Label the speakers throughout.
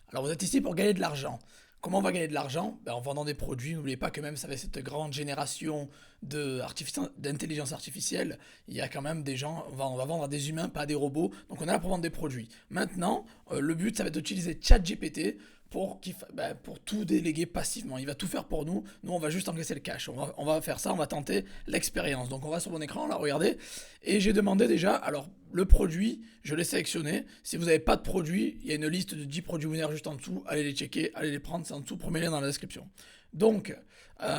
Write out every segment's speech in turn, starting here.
Speaker 1: Alors vous êtes ici pour gagner de l'argent. Comment on va gagner de l'argent? En vendant des produits. N'oubliez pas que même avec cette grande génération d'intelligence artificielle, il y a quand même des gens, on va vendre à des humains, pas à des robots. Donc on est là pour vendre des produits. Maintenant, le but, ça va être d'utiliser ChatGPT pour tout déléguer passivement. Il va tout faire pour nous. Nous, on va juste encaisser le cash. On va faire ça, on va tenter l'expérience. Donc on va sur mon écran, là, regardez. Et j'ai demandé déjà, alors le produit, je l'ai sélectionné. Si vous n'avez pas de produit, il y a une liste de 10 produits winners juste en dessous. Allez les checker, allez les prendre, c'est en dessous, premier lien dans la description. Donc,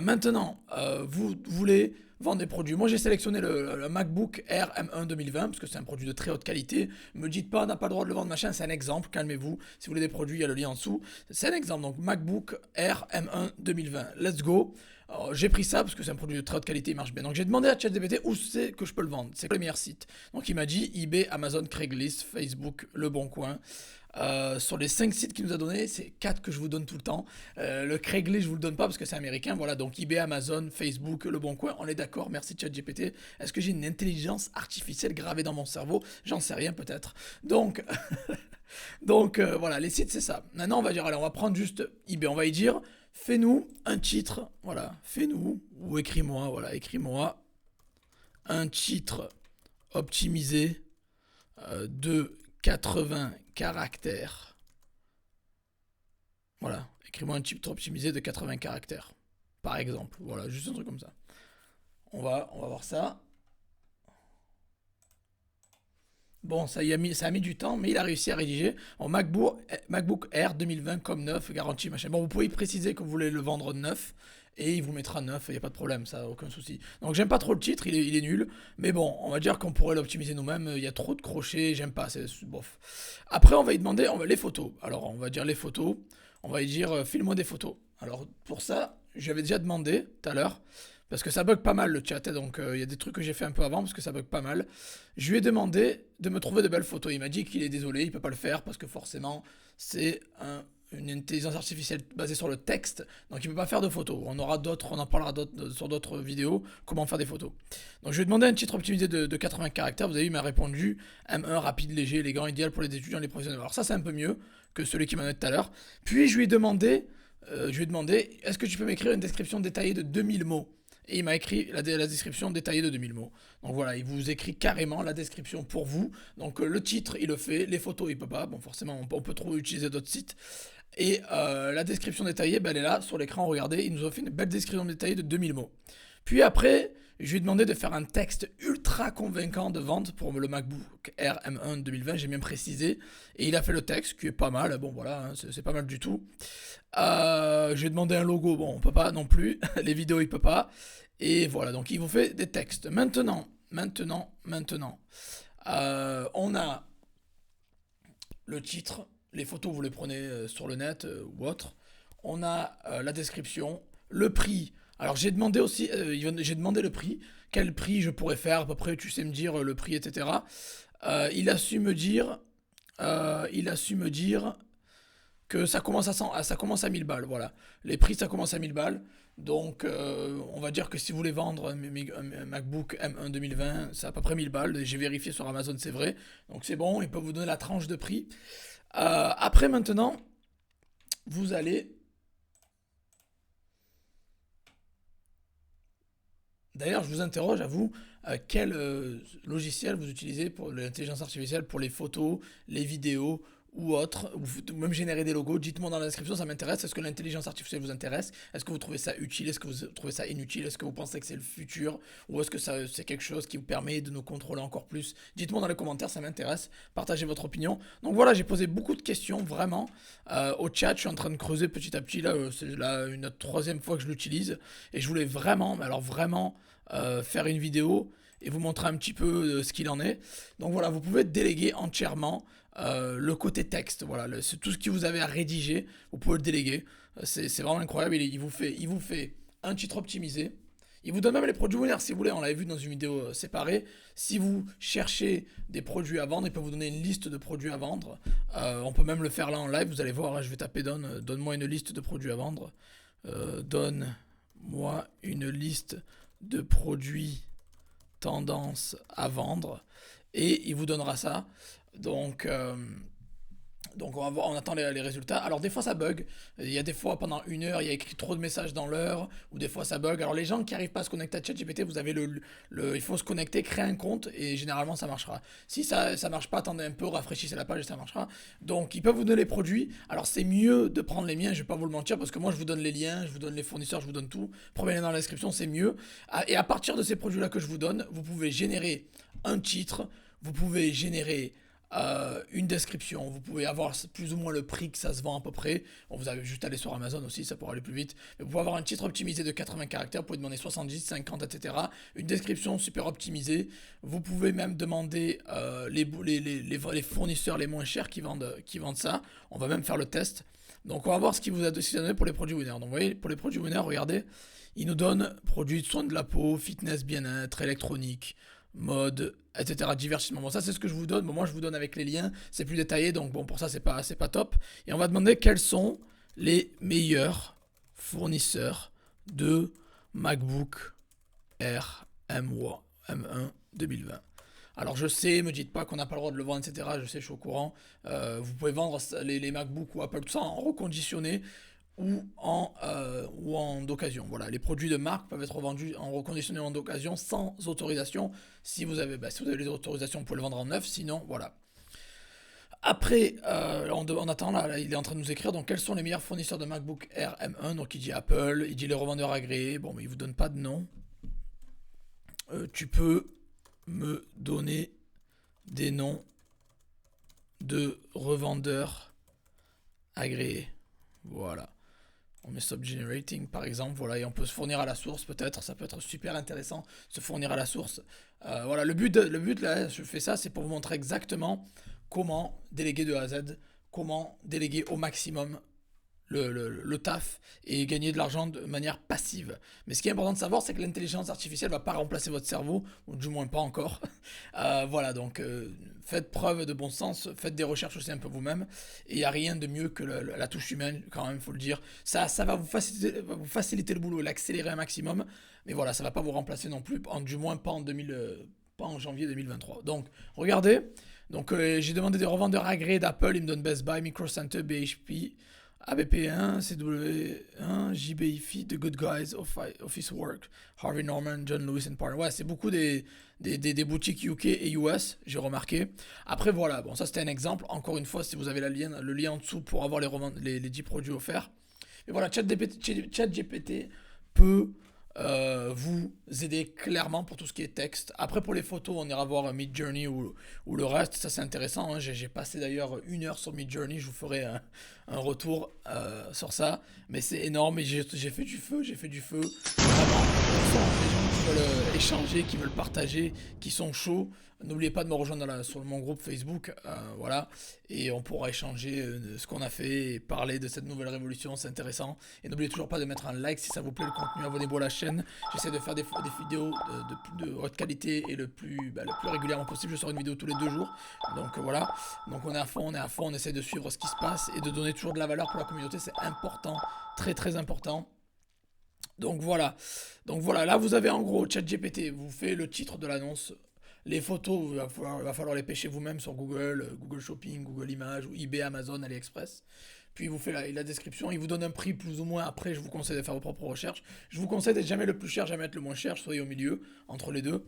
Speaker 1: maintenant, vous voulez vendre des produits. Moi, j'ai sélectionné le MacBook Air M1 2020 parce que c'est un produit de très haute qualité. Me dites pas, on n'a pas le droit de le vendre, machin, c'est un exemple, calmez-vous. Si vous voulez des produits, il y a le lien en dessous. C'est un exemple, donc MacBook Air M1 2020. Let's go. Alors, j'ai pris ça parce que c'est un produit de très haute qualité, il marche bien. Donc j'ai demandé à ChatGPT où c'est que je peux le vendre. C'est quoi les meilleurs sites. Donc il m'a dit eBay, Amazon, Craigslist, Facebook, Le Bon Coin. Sur les 5 sites qu'il nous a donné, c'est 4 que je vous donne tout le temps. Le Craigslist, je vous le donne pas parce que c'est américain. Voilà, donc eBay, Amazon, Facebook, Le Bon Coin, on est d'accord. Merci ChatGPT. Est-ce que j'ai une intelligence artificielle gravée dans mon cerveau? J'en sais rien peut-être. Donc, voilà, les sites c'est ça. Maintenant on va dire, allez, on va prendre juste eBay. On va y dire, fais-nous un titre. Voilà, fais-nous ou écris-moi. Voilà, écris-moi un titre optimisé de 80 caractères. Voilà, écris-moi un titre optimisé de 80 caractères. Par exemple, voilà, juste un truc comme ça. On va voir ça. Bon, ça a mis du temps, mais il a réussi à rédiger en MacBook Air 2020 comme neuf, garantie machin. Bon, vous pouvez préciser que vous voulez le vendre neuf, et il vous mettra neuf, il n'y a pas de problème, ça, aucun souci. Donc j'aime pas trop le titre, il est nul, mais bon, on va dire qu'on pourrait l'optimiser nous-mêmes, il y a trop de crochets, j'aime pas, c'est bof. Après, on va lui demander les photos. Alors, on va dire les photos, on va lui dire file-moi des photos. Alors, pour ça, j'avais déjà demandé tout à l'heure, parce que ça bug pas mal le chat, donc il y a des trucs que j'ai fait un peu avant, parce que ça bug pas mal. Je lui ai demandé de me trouver de belles photos. Il m'a dit qu'il est désolé, il peut pas le faire parce que forcément c'est une intelligence artificielle basée sur le texte, donc il peut pas faire de photos. On en parlera sur d'autres vidéos, comment faire des photos. Donc je lui ai demandé un titre optimisé de 80 caractères. Vous avez vu, il m'a répondu M1 rapide, léger, élégant, idéal pour les étudiants et les professionnels. Alors ça c'est un peu mieux que celui qui m'a donné tout à l'heure. Puis je lui ai demandé, est-ce que tu peux m'écrire une description détaillée de 2000 mots? Et il m'a écrit la description détaillée de 2000 mots. Donc voilà, il vous écrit carrément la description pour vous. Donc le titre, il le fait, les photos, il peut pas. Bon, forcément, on peut trop utiliser d'autres sites. Et la description détaillée, elle est là, sur l'écran, regardez, il nous a fait une belle description détaillée de 2000 mots. Puis après, je lui ai demandé de faire un texte ultra convaincant de vente pour le MacBook Air M1 2020, j'ai bien précisé. Et il a fait le texte, qui est pas mal, bon voilà, hein, c'est pas mal du tout. J'ai demandé un logo, bon, on peut pas non plus. Les vidéos, il peut pas. Et voilà, donc il vous fait des textes. Maintenant. On a le titre, les photos, vous les prenez sur le net ou autre. On a la description, le prix. Alors j'ai demandé aussi, j'ai demandé le prix, quel prix je pourrais faire à peu près, tu sais me dire le prix, etc. Il a su me dire, que ça commence à 1000 balles, voilà. Les prix, ça commence à 1000 balles. Donc, on va dire que si vous voulez vendre un MacBook M1 2020, c'est à peu près 1000 balles. J'ai vérifié sur Amazon, c'est vrai. Donc, c'est bon, ils peuvent vous donner la tranche de prix. Après, maintenant, vous allez. D'ailleurs, je vous interroge à vous, quel logiciel vous utilisez pour l'intelligence artificielle, pour les photos, les vidéos ou autres, ou même générer des logos. Dites-moi dans la description, ça m'intéresse. Est-ce que l'intelligence artificielle vous intéresse? Est-ce que vous trouvez ça utile? Est-ce que vous trouvez ça inutile? Est-ce que vous pensez que c'est le futur? Ou est-ce que c'est quelque chose qui vous permet de nous contrôler encore plus? Dites-moi dans les commentaires, ça m'intéresse. Partagez votre opinion. Donc voilà, j'ai posé beaucoup de questions, vraiment, au chat. Je suis en train de creuser petit à petit. Là, c'est là une troisième fois que je l'utilise. Et je voulais vraiment, mais alors vraiment, faire une vidéo et vous montrer un petit peu ce qu'il en est. Donc voilà, vous pouvez déléguer entièrement le côté texte. Voilà, c'est tout ce que vous avez à rédiger, vous pouvez le déléguer. C'est vraiment incroyable. Il vous fait un titre optimisé. Il vous donne même les produits winners si vous voulez. On l'avait vu dans une vidéo séparée. Si vous cherchez des produits à vendre, il peut vous donner une liste de produits à vendre. On peut même le faire là en live. Vous allez voir, hein, je vais taper donne-moi une liste de produits à vendre. Donne-moi une liste de produits tendance à vendre et il vous donnera ça. Donc Donc on attend les résultats. Alors des fois ça bug. Il y a des fois pendant 1 heure, il y a écrit trop de messages dans l'heure, ou des fois ça bug. Alors les gens qui n'arrivent pas à se connecter à ChatGPT, vous avez il faut se connecter, créer un compte, et généralement ça marchera. Si ça marche pas, attendez un peu, rafraîchissez la page et ça marchera. Donc ils peuvent vous donner les produits. Alors c'est mieux de prendre les miens, je vais pas vous le mentir, parce que moi je vous donne les liens, je vous donne les fournisseurs, je vous donne tout. Prenez-les dans la description, c'est mieux. Et à partir de ces produits-là que je vous donne, vous pouvez générer un titre, vous pouvez générer une description, vous pouvez avoir plus ou moins le prix que ça se vend à peu près. Bon, vous avez juste à aller sur Amazon aussi, ça pourra aller plus vite. Mais vous pouvez avoir un titre optimisé de 80 caractères, vous pouvez demander 70, 50, etc. Une description super optimisée. Vous pouvez même demander les fournisseurs les moins chers qui vendent ça. On va même faire le test. Donc on va voir ce qu'il vous a donné pour les produits Winner. Donc vous voyez, pour les produits Winner, regardez, il nous donne produits de soins de la peau, fitness, bien-être, électronique, mode, etc. Divertissement. Bon, ça c'est ce que je vous donne. Bon, moi je vous donne avec les liens, c'est plus détaillé, donc bon, pour ça c'est pas top. Et on va demander quels sont les meilleurs fournisseurs de MacBook Air M1 2020. Alors je sais, me dites pas qu'on n'a pas le droit de le vendre, etc. Je sais, je suis au courant. Vous pouvez vendre les MacBook ou Apple, tout ça en reconditionné ou en d'occasion. Voilà, les produits de marque peuvent être vendus en reconditionné ou en d'occasion sans autorisation. Si vous avez les autorisations, vous pouvez le vendre en neuf. Sinon, voilà. Après, on attend là, il est en train de nous écrire. Donc, quels sont les meilleurs fournisseurs de MacBook Air M1? Donc, il dit Apple, il dit les revendeurs agréés. Bon, mais il vous donne pas de nom. Tu peux me donner des noms de revendeurs agréés. Voilà. On met Stop Generating par exemple, voilà, et on peut se fournir à la source peut-être, ça peut être super intéressant, se fournir à la source. Voilà, le but là, je fais ça, c'est pour vous montrer exactement comment déléguer de A à Z, comment déléguer au maximum le taf et gagner de l'argent de manière passive. Mais ce qui est important de savoir, c'est que l'intelligence artificielle ne va pas remplacer votre cerveau, ou du moins pas encore. Voilà, donc faites preuve de bon sens, faites des recherches aussi un peu vous-même. Et il n'y a rien de mieux que la touche humaine, quand même, il faut le dire. Ça va vous faciliter le boulot et l'accélérer un maximum. Mais voilà, ça ne va pas vous remplacer non plus, du moins pas pas en janvier 2023. Donc, regardez. Donc, j'ai demandé des revendeurs agréés d'Apple, ils me donnent Best Buy, Micro Center, BHP. ABP1, CW1, JBIFI, The Good Guys, Office Work, Harvey Norman, John Lewis and Partners. Ouais, c'est beaucoup des boutiques UK et US, j'ai remarqué. Après, voilà, bon, ça c'était un exemple. Encore une fois, si vous avez le lien en dessous pour avoir les 10 produits offerts. Mais voilà, ChatGPT peut vous aider clairement pour tout ce qui est texte. Après, pour les photos, on ira voir Midjourney ou le reste. Ça, c'est intéressant, hein. J'ai passé d'ailleurs 1 heure sur Midjourney. Je vous ferai un retour sur ça. Mais c'est énorme et j'ai fait du feu. J'ai fait du feu. Vraiment, ce sont des gens qui veulent échanger, qui veulent partager, qui sont chauds. N'oubliez pas de me rejoindre sur mon groupe Facebook, voilà, et on pourra échanger ce qu'on a fait et parler de cette nouvelle révolution, c'est intéressant. Et n'oubliez toujours pas de mettre un like si ça vous plaît le contenu, abonnez-vous à la chaîne. J'essaie de faire des vidéos de haute qualité et le plus régulièrement possible. Je sors une vidéo tous les 2 jours, donc voilà. Donc on est à fond, on essaie de suivre ce qui se passe et de donner toujours de la valeur pour la communauté, c'est important, très très important. Donc voilà, là vous avez en gros ChatGPT, vous faites le titre de l'annonce. Les photos, il va falloir les pêcher vous-même sur Google, Google Shopping, Google Images, ou eBay, Amazon, AliExpress. Puis il vous fait la description, il vous donne un prix plus ou moins. Après, je vous conseille de faire vos propres recherches. Je vous conseille d'être jamais le plus cher, jamais être le moins cher, soyez au milieu, entre les deux.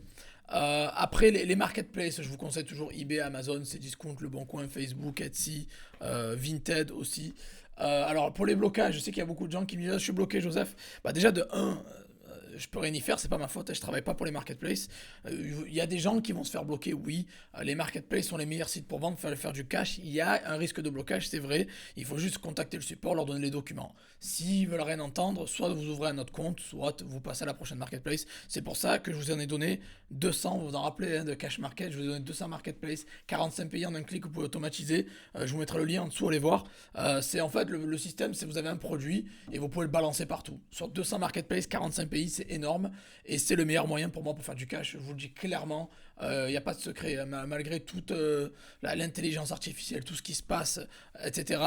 Speaker 1: Après, les marketplaces, je vous conseille toujours eBay, Amazon, Cdiscount, Le Bon Coin, Facebook, Etsy, Vinted aussi. Alors, pour les blocages, je sais qu'il y a beaucoup de gens qui me disent ah, je suis bloqué, Joseph. Bah, déjà, de 1, je peux rien y faire, c'est pas ma faute, je travaille pas pour les marketplaces. Il y a des gens qui vont se faire bloquer, oui. Les marketplaces sont les meilleurs sites pour vendre, faire du cash. Il y a un risque de blocage, c'est vrai. Il faut juste contacter le support, leur donner les documents. S'ils veulent rien entendre, soit vous ouvrez un autre compte, soit vous passez à la prochaine marketplace. C'est pour ça que je vous en ai donné 200, vous vous en rappelez, hein, de Cash Market. Je vous ai donné 200 marketplaces, 45 pays en un clic, vous pouvez automatiser. Je vous mettrai le lien en dessous, allez voir. C'est en fait le système, c'est vous avez un produit et vous pouvez le balancer partout. Sur 200 marketplaces, 45 pays, c'est énorme et c'est le meilleur moyen pour moi pour faire du cash. Je vous le dis clairement, il n'y a pas de secret, hein. Malgré toute l'intelligence artificielle, tout ce qui se passe, etc.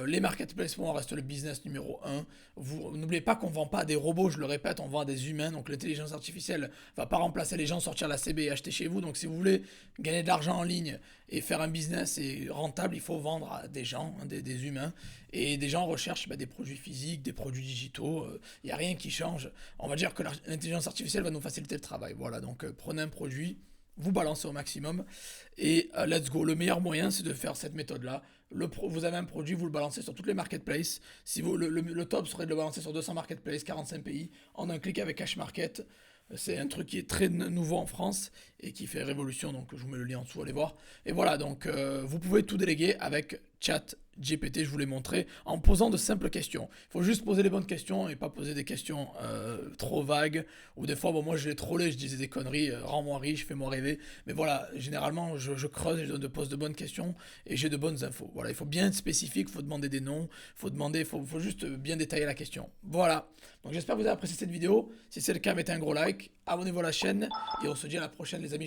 Speaker 1: Les marketplaces pour moi restent le business numéro un. Vous n'oubliez pas qu'on ne vend pas à des robots, je le répète, on vend à des humains. Donc l'intelligence artificielle va pas remplacer les gens, sortir la CB et acheter chez vous. Donc si vous voulez gagner de l'argent en ligne et faire un business et rentable, il faut vendre à des gens, hein, des humains. Et des gens recherchent des produits physiques, des produits digitaux. Il n'y a rien qui change. On va dire que l'intelligence artificielle va nous faciliter le travail. Voilà, donc prenez un produit, vous balancez au maximum et let's go. Le meilleur moyen, c'est de faire cette méthode-là. Vous avez un produit, vous le balancez sur toutes les marketplaces. Si vous, le top serait de le balancer sur 200 marketplaces, 45 pays, en un clic avec Cash Market. C'est un truc qui est très nouveau en France et qui fait révolution, donc je vous mets le lien en dessous, allez voir. Et voilà, donc vous pouvez tout déléguer avec ChatGPT, je vous l'ai montré, en posant de simples questions. Il faut juste poser les bonnes questions et pas poser des questions trop vagues, ou des fois, bon, moi je l'ai trollé, je disais des conneries, rends-moi riche, fais-moi rêver. Mais voilà, généralement, je creuse et je pose de bonnes questions et j'ai de bonnes infos. Voilà, il faut bien être spécifique, il faut demander des noms, faut juste bien détailler la question. Voilà, donc j'espère que vous avez apprécié cette vidéo. Si c'est le cas, mettez un gros like, abonnez-vous à la chaîne et on se dit à la prochaine les amis.